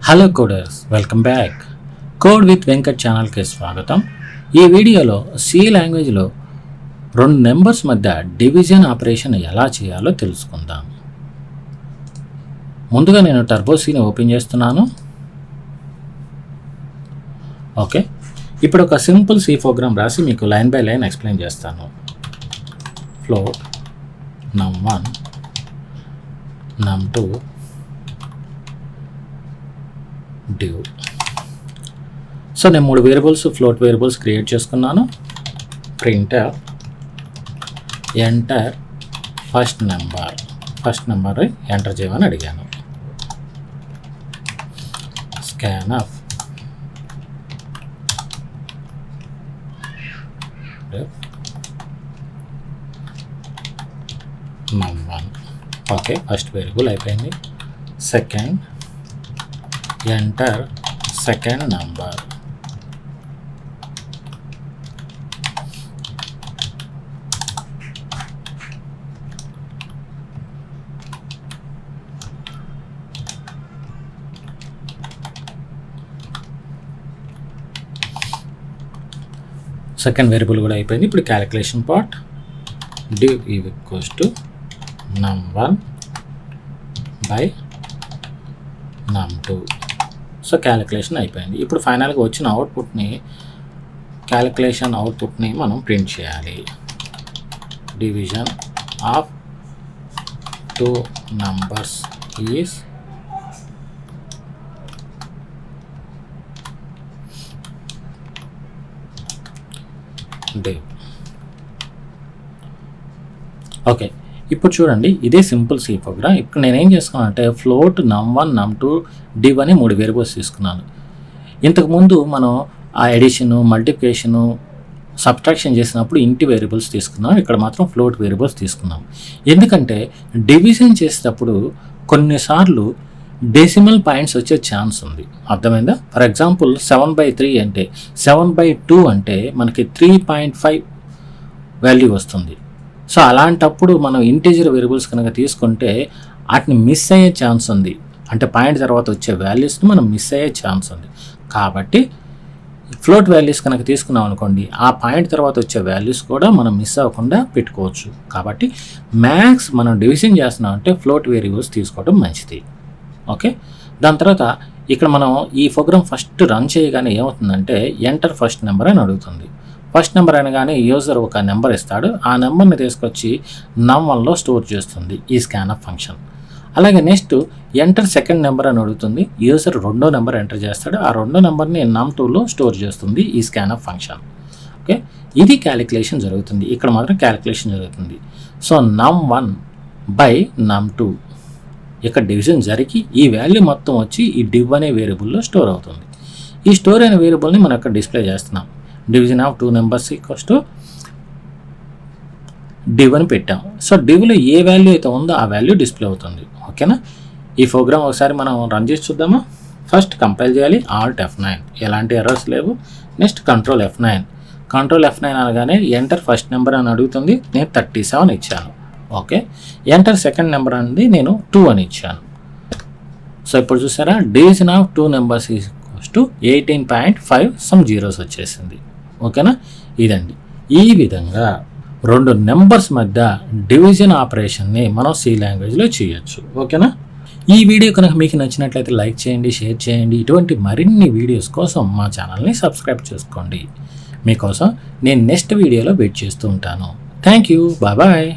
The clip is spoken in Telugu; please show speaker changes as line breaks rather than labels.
Hello coders, welcome back. Code with Venkat ఛానల్కి స్వాగతం. ఈ వీడియోలో సి లాంగ్వేజ్లో రెండు నెంబర్స్ మధ్య డివిజన్ ఆపరేషన్ ఎలా చేయాలో తెలుసుకుందాం. ముందుగా నేను టర్బో సిని ఓపెన్ చేస్తున్నాను. ఓకే, ఇప్పుడు ఒక సింపుల్ సి ప్రోగ్రామ్ రాసి మీకు లైన్ బై లైన్ ఎక్స్ప్లెయిన్ చేస్తాను. Float num1 num2 div. So నేను మూడు వేరియబుల్స్ ఫ్లోట్ వేరియబుల్స్ క్రియేట్ చేసుకున్నాను. Printf enter first number enter చేయమని అడిగాను. Scanf num1. Okay, first variable అయిపోయింది. Second enter second number. Second variable కూడా అయిపోయింది. ఇప్పుడు calculation part div equals to num1 by num2. So calculation అయిపోయింది. ఇప్పుడు ఫైనల్గా వచ్చిన అవుట్పుట్ని మనం ప్రింట్ చేయాలి. Division of two numbers is div. Okay, ఇప్పుడు చూడండి, ఇదే సింపుల్ సి ప్రోగ్రామ్. ఇప్పుడు నేనేం చేసుకున్నాను అంటే ఫ్లోట్ num1 num2 div అని మూడు వేరియబుల్స్ తీసుకున్నాను. ఇంతకుముందు మనం ఆ ఎడిషను మల్టిప్లికేషను సబ్ట్రాక్షన్ చేసినప్పుడు ఇంటి వేరియబుల్స్ తీసుకున్నాం. ఇక్కడ మాత్రం ఫ్లోట్ వేరియబుల్స్ తీసుకున్నాం. ఎందుకంటే డివిజన్ చేసేటప్పుడు కొన్నిసార్లు డెసిమల్ పాయింట్స్ వచ్చే ఛాన్స్ ఉంది. అర్థమైందా? ఫర్ ఎగ్జాంపుల్ 7/3 అంటే 7/2 అంటే మనకి 3.5 వాల్యూ వస్తుంది. సో అలాంటప్పుడు మనం ఇంటీజర్ వేరియబుల్స్ కనుక తీసుకుంటే వాటిని మిస్ అయ్యే ఛాన్స్ ఉంది. అంటే పాయింట్ తర్వాత వచ్చే వాల్యూస్ని మనం మిస్ అయ్యే ఛాన్స్ ఉంది. కాబట్టి ఫ్లోట్ వాల్యూస్ కనుక తీసుకున్నాం అనుకోండి, ఆ పాయింట్ తర్వాత వచ్చే వాల్యూస్ కూడా మనం మిస్ అవ్వకుండా పెట్టుకోవచ్చు. కాబట్టి మ్యాక్స్ మనం డివిజన్ చేస్తున్నాం అంటే ఫ్లోట్ వేరియబుల్స్ తీసుకోవడం మంచిది. ఓకే, దాని తర్వాత ఇక్కడ మనం ఈ ప్రోగ్రామ్ ఫస్ట్ రన్ చేయగానే ఏమవుతుందంటే ఎంటర్ ఫస్ట్ నెంబర్ అని అడుగుతుంది. ఫస్ట్ నెంబర్ అనగానే యూజర్ ఒక నెంబర్ ఇస్తాడు. ఆ నెంబర్ని తీసుకొచ్చి num1లో స్టోర్ చేస్తుంది ఈ స్కాన్ఫ్ ఫంక్షన్. అలాగే నెక్స్ట్ ఎంటర్ సెకండ్ నెంబర్ అని అడుగుతుంది. యూజర్ రెండో నెంబర్ ఎంటర్ చేస్తాడు. ఆ రెండో నెంబర్ని num2లో స్టోర్ చేస్తుంది ఈ స్కాన్ఫ్ ఫంక్షన్. ఓకే, ఇది క్యాలిక్యులేషన్ జరుగుతుంది. ఇక్కడ మాత్రం క్యాలిక్యులేషన్ జరుగుతుంది. సో num1 బై num2 ఇక్కడ డివిజన్ జరిగి ఈ వాల్యూ మొత్తం వచ్చి ఈ div అనే వేరియబుల్లో స్టోర్ అవుతుంది. ఈ స్టోర్ అయిన వేరియబుల్ని మనం ఇక్కడ డిస్ప్లే చేస్తున్నాం. Division of two numbers equals to div అని పెట్టాం. సో divలో ఏ వాల్యూ అయితే ఉందో ఆ వాల్యూ డిస్ప్లే అవుతుంది. ఓకేనా? ఈ ప్రోగ్రామ్ ఒకసారి మనం రన్ చేసి చూద్దామా? ఫస్ట్ కంపైల్ చేయాలి. Alt F9, ఎలాంటి ఎర్రర్స్ లేవు. నెక్స్ట్ కంట్రోల్ F9 అనగానే ఎంటర్ ఫస్ట్ నెంబర్ అని అడుగుతుంది. నేను 37 ఇచ్చాను. ఓకే, ఎంటర్ సెకండ్ నెంబర్ అనేది నేను 2 అని ఇచ్చాను. సో ఇప్పుడు చూసారా, division of two numbers equals to 18.5 some zeros వచ్చేసింది. ఓకేనా? ఇదండి. ఈ విధంగా రెండు నెంబర్స్ మధ్య డివిజన్ ఆపరేషన్ని మనం సి లాంగ్వేజ్లో చేయొచ్చు. ఓకేనా? ఈ వీడియో కనుక మీకు నచ్చినట్లయితే లైక్ చేయండి, షేర్ చేయండి. ఇటువంటి మరిన్ని వీడియోస్ కోసం మా ఛానల్ని సబ్స్క్రైబ్ చేసుకోండి. మీకోసం నేను నెక్స్ట్ వీడియోలో వెయిట్ చేస్తూ ఉంటాను. Thank you, bye.